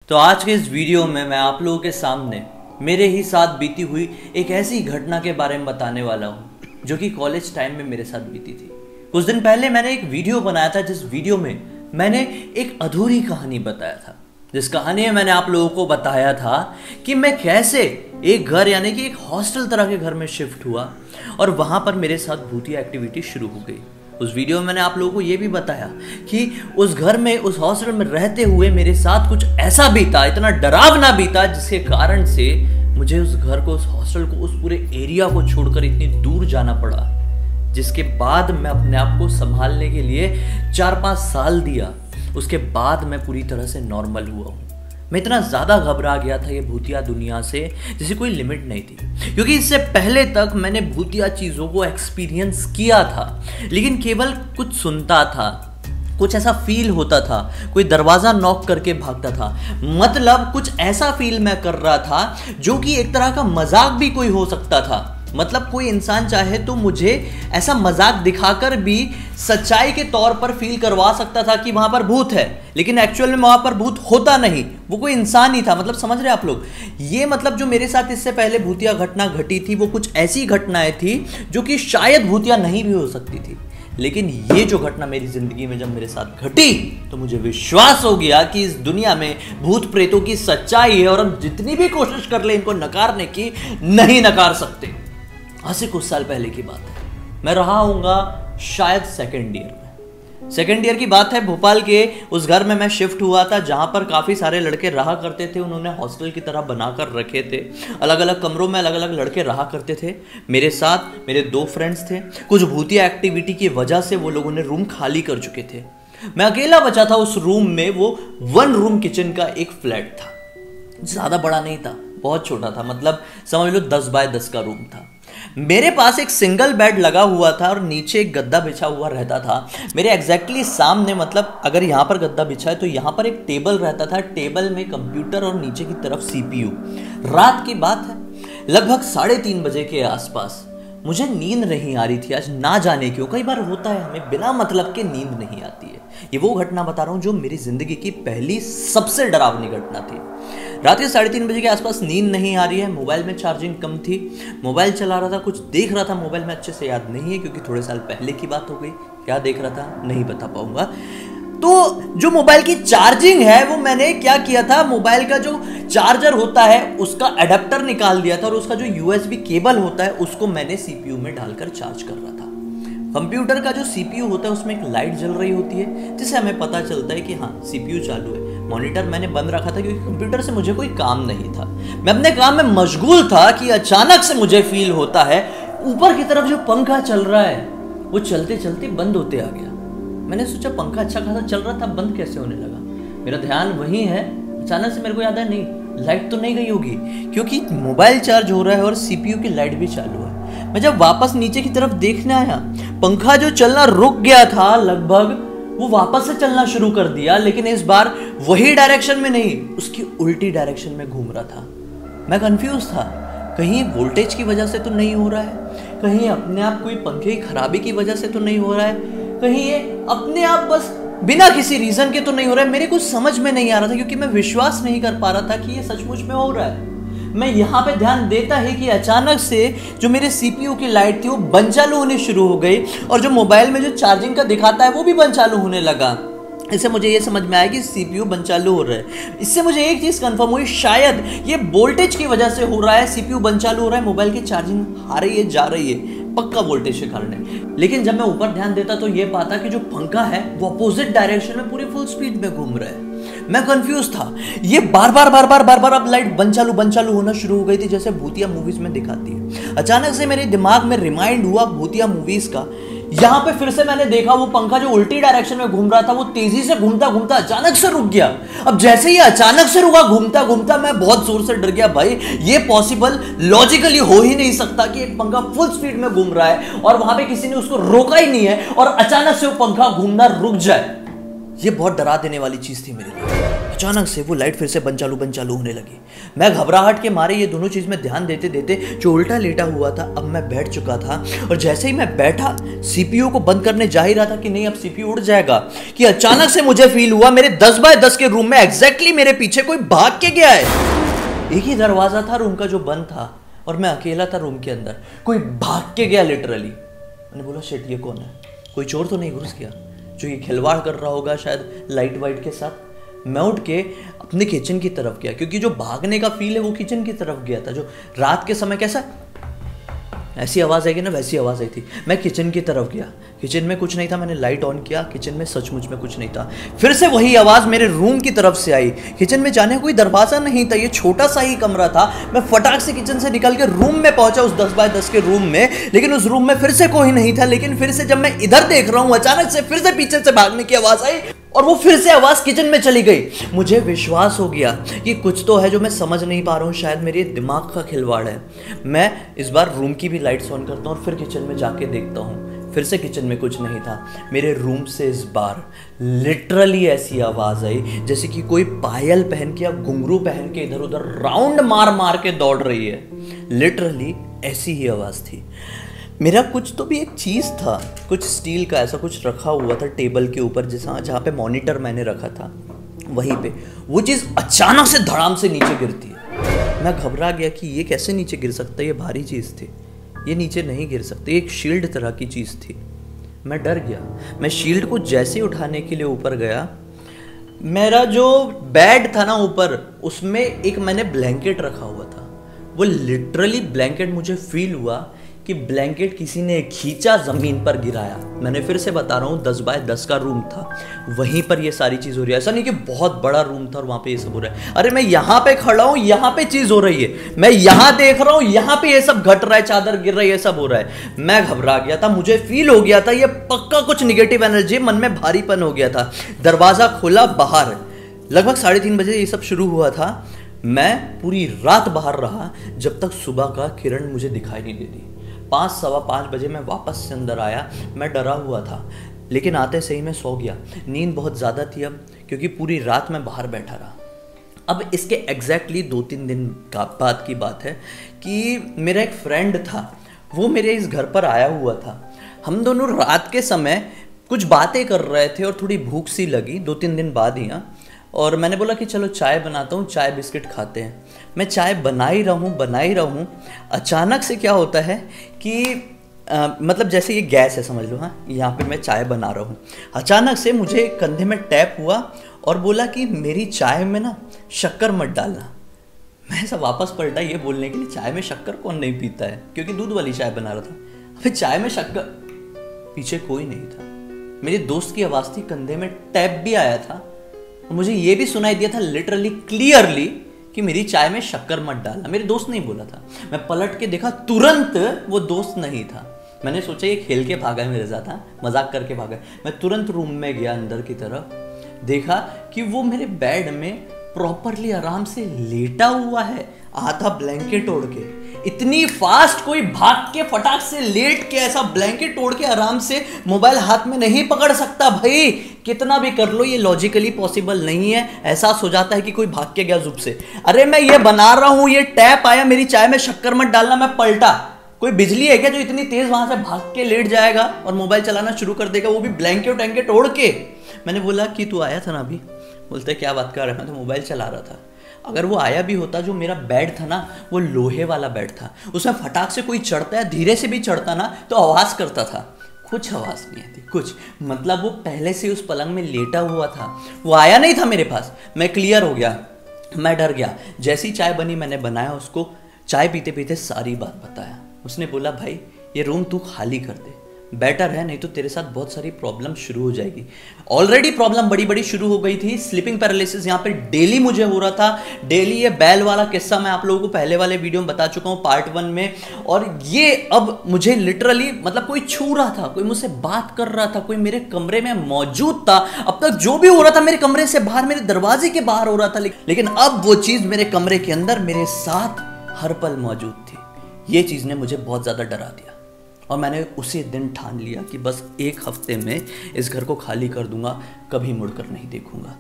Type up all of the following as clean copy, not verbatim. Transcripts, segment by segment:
तो आज के इस वीडियो में मैं आप लोगों के सामने मेरे ही साथ बीती हुई एक ऐसी घटना के बारे में बताने वाला हूँ जो कि कॉलेज टाइम में मेरे साथ बीती थी। कुछ दिन पहले मैंने एक वीडियो बनाया था जिस वीडियो में मैंने एक अधूरी कहानी बताया था। जिस कहानी में मैंने आप लोगों को बताया था कि मैं कैसे एक घर यानी कि एक हॉस्टल तरह के घर में शिफ्ट हुआ और वहाँ पर मेरे साथ भूतिया एक्टिविटी शुरू हो गई। उस वीडियो में मैंने आप लोगों को ये भी बताया कि उस घर में उस हॉस्टल में रहते हुए मेरे साथ कुछ ऐसा बीता, इतना डरावना बीता, जिसके कारण से मुझे उस घर को, उस हॉस्टल को, उस पूरे एरिया को छोड़कर इतनी दूर जाना पड़ा। जिसके बाद मैं अपने आप को संभालने के लिए 4-5 साल दिया। उसके बाद मैं पूरी तरह से नॉर्मल हुआ हूँ। मैं इतना ज़्यादा घबरा गया था ये भूतिया दुनिया से जिसे कोई लिमिट नहीं थी, क्योंकि इससे पहले तक मैंने भूतिया चीज़ों को एक्सपीरियंस किया था, लेकिन केवल कुछ सुनता था, कुछ ऐसा फील होता था, कोई दरवाज़ा नॉक करके भागता था, मतलब कुछ ऐसा फील मैं कर रहा था जो कि एक तरह का मजाक भी कोई हो सकता था। मतलब कोई इंसान चाहे तो मुझे ऐसा मजाक दिखाकर भी सच्चाई के तौर पर फील करवा सकता था कि वहां पर भूत है, लेकिन एक्चुअल में वहां पर भूत होता नहीं, वो कोई इंसान ही था। मतलब समझ रहे आप लोग ये, मतलब जो मेरे साथ इससे पहले भूतिया घटना घटी थी वो कुछ ऐसी घटनाएं थी जो कि शायद भूतिया नहीं भी हो सकती थी, लेकिन ये जो घटना मेरी जिंदगी में जब मेरे साथ घटी तो मुझे विश्वास हो गया कि इस दुनिया में भूत प्रेतों की सच्चाई है और हम जितनी भी कोशिश कर ले इनको नकारने की नहीं नकार सकते। आज से कुछ साल पहले की बात है, मैं रहा हूँगा शायद सेकेंड ईयर की बात है। भोपाल के उस घर में मैं शिफ्ट हुआ था जहाँ पर काफ़ी सारे लड़के रहा करते थे। उन्होंने हॉस्टल की तरह बनाकर रखे थे, अलग अलग कमरों में अलग अलग लड़के रहा करते थे। मेरे साथ मेरे 2 फ्रेंड्स थे। कुछ भूतिया एक्टिविटी की वजह से वो लोगों ने रूम खाली कर चुके थे। मैं अकेला बचा था उस रूम में। वो 1 रूम किचन का एक फ्लैट था, ज़्यादा बड़ा नहीं था, बहुत छोटा था, मतलब समझ लो 10 बाय 10 का रूम था। मेरे पास एक सिंगल बेड लगा हुआ था और नीचे एक गद्दा बिछा हुआ रहता था। मेरे एग्जैक्टली सामने, मतलब अगर यहाँ पर गद्दा बिछा है तो यहाँ पर एक टेबल रहता था, टेबल में कंप्यूटर और नीचे की तरफ CPU। रात की बात है, लगभग 3:30 बजे के आसपास मुझे नींद नहीं आ रही थी। आज ना जाने क्यों, कई बार होता है हमें बिना मतलब के नींद नहीं आती है। ये वो घटना बता रहा हूँ जो मेरी जिंदगी की पहली सबसे डरावनी घटना थी। रात के 3:30 बजे के आसपास नींद नहीं आ रही है, मोबाइल में चार्जिंग कम थी, मोबाइल चला रहा था, कुछ देख रहा था मोबाइल में, अच्छे से याद नहीं है क्योंकि थोड़े साल पहले की बात हो गई। क्या देख रहा था नहीं बता पाऊंगा। तो जो मोबाइल की चार्जिंग है वो मैंने क्या किया था, मोबाइल का जो चार्जर होता है उसका एडेप्टर निकाल दिया था और उसका जो USB केबल होता है उसको मैंने CPU में डालकर चार्ज कर रहा था। कंप्यूटर का जो CPU होता है उसमें एक लाइट जल रही होती है जिससे हमें पता चलता है कि हाँ CPU चालू है। मॉनिटर मैंने बंद रखा था क्योंकि कंप्यूटर से मुझे कोई काम नहीं था, मैं अपने काम में मशगूल था कि अचानक से मुझे फील होता है ऊपर की तरफ जो पंखा चल रहा है वो चलते चलते बंद होते आ गया। मैंने सोचा पंखा अच्छा खासा चल रहा था, बंद कैसे होने लगा। मेरा ध्यान वहीं है, अचानक से मेरे को याद है नहीं लाइट तो नहीं गई होगी क्योंकि मोबाइल चार्ज हो रहा है और CPU की लाइट भी चालू है। मैं जब वापस नीचे की तरफ देखने आया, पंखा जो चलना रुक गया था लगभग वो वापस से चलना शुरू कर दिया, लेकिन इस बार वही डायरेक्शन में नहीं, उसकी उल्टी डायरेक्शन में घूम रहा था। मैं कंफ्यूज था, कहीं वोल्टेज की वजह से तो नहीं हो रहा है, कहीं अपने आप कोई पंखे की खराबी की वजह से तो नहीं हो रहा है, कहीं ये अपने आप बस बिना किसी रीजन के तो नहीं हो रहा है। मेरे कुछ समझ में नहीं आ रहा था क्योंकि मैं विश्वास नहीं कर पा रहा था कि ये सचमुच में हो रहा है। मैं यहाँ पे ध्यान देता है कि अचानक से जो मेरे CPU की लाइट थी वो बंद चालू होनी शुरू हो गई और जो मोबाइल में जो चार्जिंग का दिखाता है वो भी बंद चालू होने लगा। इससे मुझे ये समझ में आया कि CPU बंद चालू हो रहा है। इससे मुझे एक चीज़ कंफर्म हुई, शायद ये वोल्टेज की वजह से हो रहा है, CPU बंद चालू हो रहा है, मोबाइल की चार्जिंग आ रही है जा रही है, पक्का वोल्टेज के कारण है। लेकिन जब मैं ऊपर ध्यान देता तो ये पाता कि जो पंखा है वो अपोजिट डायरेक्शन में पूरी फुल स्पीड में घूम रहा है। मैं कंफ्यूज था, ये बार बार अब लाइट बंद चालू होना शुरू हो गई थी जैसे भूतिया मूवीज में दिखाती है। अचानक से मेरे दिमाग में रिमाइंड हुआ भूतिया मूवीज का। यहाँ पे फिर से मैंने देखा वो पंखा जो उल्टी डायरेक्शन में घूम रहा था वो तेजी से घूमता घूमता अचानक से रुक गया। अब जैसे ही अचानक से रुका घूमता घूमता मैं बहुत जोर से डर गया। भाई ये पॉसिबल लॉजिकली हो ही नहीं सकता कि एक पंखा फुल स्पीड में घूम रहा है और वहां पे किसी ने उसको रोका ही नहीं है और अचानक से वो पंखा घूमना रुक जाए। ये बहुत डरा देने वाली चीज़ थी मेरे लिए। अचानक से वो लाइट फिर से बंद चालू होने लगी। मैं घबराहट के मारे ये दोनों चीज़ में ध्यान देते देते जो उल्टा लेटा हुआ था, अब मैं बैठ चुका था। और जैसे ही मैं बैठा, सीपीयू को बंद करने जा ही रहा था कि नहीं अब सीपीयू उड़ जाएगा, कि अचानक से मुझे फील हुआ मेरे 10 बाय 10 के रूम में एग्जैक्टली मेरे पीछे कोई भाग के गया है। एक ही दरवाजा था रूम का जो बंद था और मैं अकेला था रूम के अंदर। कोई भाग के गया लिटरली। मैंने बोला शिट, ये कौन है? कोई चोर तो नहीं घुस गया जो ये खिलवाड़ कर रहा होगा शायद लाइट वाइट के साथ? मैं उठ के अपने किचन की तरफ गया, क्योंकि जो भागने का फील है वो किचन की तरफ गया था। जो रात के समय कैसा ऐसी आवाज़ आएगी ना, वैसी आवाज़ आई थी। मैं किचन की तरफ गया, किचन में कुछ नहीं था। मैंने लाइट ऑन किया, किचन में सचमुच में कुछ नहीं था। फिर से वही आवाज़ मेरे रूम की तरफ से आई। किचन में जाने का कोई दरवाज़ा नहीं था, ये छोटा सा ही कमरा था। मैं फटाक से किचन से निकल के रूम में पहुंचा, उस 10 बाय 10 के रूम में। लेकिन उस रूम में फिर से कोई नहीं था। लेकिन फिर से जब मैं इधर देख रहा हूँ, अचानक से फिर से पीछे से भागने की आवाज़ आई और वो फिर से आवाज़ किचन में चली गई। मुझे विश्वास हो गया कि कुछ तो है जो मैं समझ नहीं पा रहा हूँ, शायद मेरे दिमाग का खिलवाड़ है। मैं इस बार रूम की भी लाइट्स ऑन करता हूँ और फिर किचन में जाके देखता हूँ। फिर से किचन में कुछ नहीं था। मेरे रूम से इस बार लिटरली ऐसी आवाज़ आई जैसे कि कोई पायल पहन के या घुंघरू पहन के इधर उधर राउंड मार मार के दौड़ रही है। लिटरली ऐसी ही आवाज़ थी। मेरा कुछ तो भी एक चीज़ था, कुछ स्टील का ऐसा कुछ रखा हुआ था टेबल के ऊपर, जहाँ पे मॉनिटर मैंने रखा था, वहीं पे वो चीज़ अचानक से धड़ाम से नीचे गिरती है। मैं घबरा गया कि ये कैसे नीचे गिर सकता है, ये भारी चीज़ थी, ये नीचे नहीं गिर सकती। एक शील्ड तरह की चीज़ थी। मैं डर गया। मैं शील्ड को जैसे उठाने के लिए ऊपर गया, मेरा जो बेड था ना ऊपर, उसमें एक मैंने ब्लैंकेट रखा हुआ था। वो लिटरली ब्लैंकेट, मुझे फील हुआ कि ब्लैंकेट किसी ने खींचा, ज़मीन पर गिराया। मैंने फिर से बता रहा हूँ, 10 बाय 10 का रूम था, वहीं पर ये सारी चीज़ हो रही है। ऐसा नहीं कि बहुत बड़ा रूम था और वहाँ पे ये सब हो रहा है। अरे मैं यहाँ पे खड़ा हूँ, यहाँ पे चीज़ हो रही है, मैं यहाँ देख रहा हूँ, यहाँ पे ये सब घट रहा है, चादर गिर रही है, ये सब हो रहा है। मैं घबरा गया था, मुझे फील हो गया था ये पक्का कुछ निगेटिव एनर्जी, मन में भारीपन हो गया था। दरवाज़ा खोला, बाहर लगभग 3:30 बजे ये सब शुरू हुआ था। मैं पूरी रात बाहर रहा जब तक सुबह का किरण मुझे दिखाई नहीं देती। 5, सवा 5 बजे मैं वापस से अंदर आया। मैं डरा हुआ था, लेकिन आते से ही मैं सो गया। नींद बहुत ज़्यादा थी अब, क्योंकि पूरी रात मैं बाहर बैठा रहा। अब इसके एग्जैक्टली 2-3 दिन बाद की बात है कि मेरा एक फ्रेंड था, वो मेरे इस घर पर आया हुआ था। हम दोनों रात के समय कुछ बातें कर रहे थे और थोड़ी भूख सी लगी 2-3 दिन बाद ही। और मैंने बोला कि चलो चाय बनाता हूँ, चाय बिस्किट खाते हैं। मैं चाय बना ही रहा हूँ। अचानक से क्या होता है कि मतलब जैसे ये गैस है समझ लो, हाँ, यहाँ पे मैं चाय बना रहा हूँ। अचानक से मुझे कंधे में टैप हुआ और बोला कि मेरी चाय में ना शक्कर मत डालना। मैं ऐसा वापस पलटा ये बोलने के लिए, चाय में शक्कर कौन नहीं पीता है, क्योंकि दूध वाली चाय बना रहा था। अबे चाय में शक्कर, पीछे कोई नहीं था। मेरे दोस्त की आवाज़ थी, कंधे में टैप भी आया था। मुझे ये भी सुनाई दिया था लिटरली क्लियरली कि मेरी चाय में शक्कर मत डालना। मेरे दोस्त नहीं बोला था। मैं पलट के देखा, तुरंत वो दोस्त नहीं था। मैंने सोचा ये खेल के भागा है मेरे साथ, हाँ, मजाक करके भागा है। मैं तुरंत रूम में गया अंदर की तरफ, देखा कि वो मेरे बेड में प्रॉपरली आराम से लेटा हुआ है, आधा ब्लैंकेट ओढ़ के। इतनी फास्ट कोई भाग के फटाक से लेट के ऐसा ब्लैंकेट ओढ़ के आराम से मोबाइल हाथ में नहीं पकड़ सकता भाई। कितना भी कर लो ये लॉजिकली पॉसिबल नहीं है। एहसास हो जाता है कि कोई भाग के गया जुब से। अरे मैं ये बना रहा हूं, ये टैप आया, मेरी चाय में शक्कर मत डालना, मैं पलटा। कोई बिजली है क्या जो इतनी तेज वहां से भाग के लेट जाएगा और मोबाइल चलाना शुरू कर देगा, वो भी ब्लैंकेट वैंकेट ओढ़ के। मैंने बोला कि तू आया था ना अभी? बोलते क्या बात कर रहा है, मैं तो मोबाइल चला रहा था। अगर वो आया भी होता, जो मेरा बेड था ना वो लोहे वाला बेड था, उसमें फटाक से कोई चढ़ता है, धीरे से भी चढ़ता ना तो आवाज़ करता था। कुछ आवाज़ नहीं आती, कुछ मतलब वो पहले से उस पलंग में लेटा हुआ था, वो आया नहीं था मेरे पास। मैं क्लियर हो गया, मैं डर गया। जैसी चाय बनी मैंने बनाया उसको, चाय पीते पीते सारी बात बताया। उसने बोला भाई ये रूम तू खाली कर दे, बेटर है, नहीं तो तेरे साथ बहुत सारी प्रॉब्लम शुरू हो जाएगी। ऑलरेडी प्रॉब्लम बड़ी बड़ी शुरू हो गई थी। स्लीपिंग पैरालिसिस यहाँ पे डेली मुझे हो रहा था, डेली। ये बैल वाला किस्सा मैं आप लोगों को पहले वाले वीडियो में बता चुका हूँ पार्ट 1 में। और ये अब मुझे लिटरली मतलब कोई छू रहा था, कोई मुझसे बात कर रहा था, कोई मेरे कमरे में मौजूद था। अब तक जो भी हो रहा था मेरे कमरे से बाहर, मेरे दरवाजे के बाहर हो रहा था, लेकिन अब वो चीज़ मेरे कमरे के अंदर मेरे साथ हर पल मौजूद थी। ये चीज़ ने मुझे बहुत ज़्यादा डरा दिया। और मैंने उसी दिन ठान लिया कि बस 1 हफ्ते में इस घर को खाली कर दूंगा, कभी मुड़कर नहीं देखूंगा।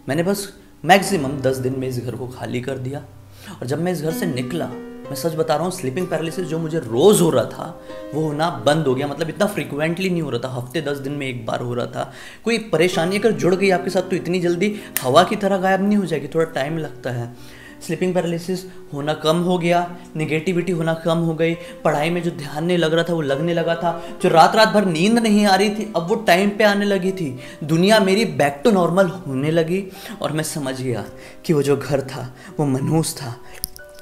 मैंने बस मैक्सिमम 10 दिन में इस घर को खाली कर दिया। और जब मैं इस घर से निकला, मैं सच बता रहा हूँ, स्लीपिंग पैरालिसिस जो मुझे रोज़ हो रहा था वो होना बंद हो गया। मतलब इतना फ्रिक्वेंटली नहीं हो रहा था, हफ्ते 10 दिन में एक बार हो रहा था। कोई परेशानी अगर जुड़ गई आपके साथ तो इतनी जल्दी हवा की तरह गायब नहीं हो जाएगी, थोड़ा टाइम लगता है। स्लीपिंग पैरालिसिस होना कम हो गया, निगेटिविटी होना कम हो गई, पढ़ाई में जो ध्यान नहीं लग रहा था वो लगने लगा था, जो रात रात भर नींद नहीं आ रही थी अब वो टाइम पे आने लगी थी, दुनिया मेरी बैक टू नॉर्मल होने लगी। और मैं समझ गया कि वो जो घर था वो मनहूस था।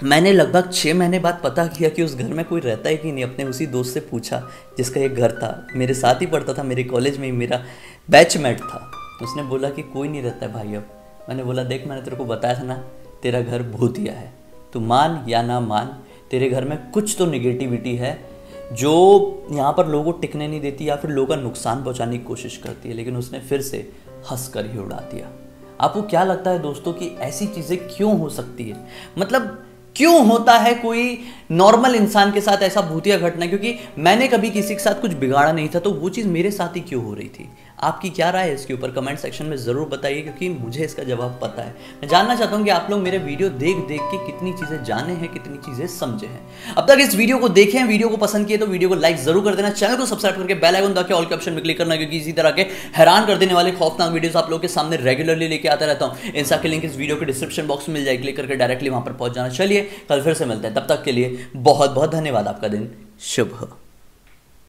मैंने लगभग 6 महीने बाद पता किया कि उस घर में कोई रहता है कि नहीं। अपने उसी दोस्त से पूछा जिसका एक घर था, मेरे साथ ही पढ़ता था, मेरे कॉलेज में ही मेरा बैचमेट था। तो उसने बोला कि कोई नहीं रहता है भाई अब। मैंने बोला देख, मैंने तेरे को बताया था ना, तेरा घर भूतिया है, तू मान या ना मान, तेरे घर में कुछ तो निगेटिविटी है जो यहाँ पर लोगों को टिकने नहीं देती या फिर लोगों का नुकसान पहुँचाने की कोशिश करती है। लेकिन उसने फिर से हंस कर ही उड़ा दिया। आपको क्या लगता है दोस्तों कि ऐसी चीज़ें क्यों हो सकती है? मतलब क्यों होता है कोई नॉर्मल इंसान के साथ ऐसा भूतिया घटना? क्योंकि मैंने कभी किसी के साथ कुछ बिगाड़ा नहीं था, तो वो चीज़ मेरे साथ ही क्यों हो रही थी? आपकी क्या राय है इसके ऊपर? कमेंट सेक्शन में ज़रूर बताइए, क्योंकि मुझे इसका जवाब पता है। मैं जानना चाहता हूँ कि आप लोग मेरे वीडियो देख देख के कितनी चीज़ें जाने हैं, कितनी चीज़ें समझे हैं। अब तक इस वीडियो को देखें, वीडियो को पसंद किए तो वीडियो को लाइक जरूर कर देना, चैनल को सब्सक्राइब करके बेल आइकन दबा के ऑल के ऑप्शन में क्लिक करना, क्योंकि इसी तरह के हैरान कर देने वाले खौफनाक वीडियोस आप लोगों के सामने रेगुलरली लेके आता रहता हूँ। इंस्टा की लिंक इस वीडियो के डिस्क्रिप्शन बॉक्स में मिल जाएगी, क्लिक करके डायरेक्टली वहां पर पहुंच जाना। चलिए कल फिर से मिलते हैं, तब तक के लिए बहुत बहुत धन्यवाद। आपका दिन शुभ हो।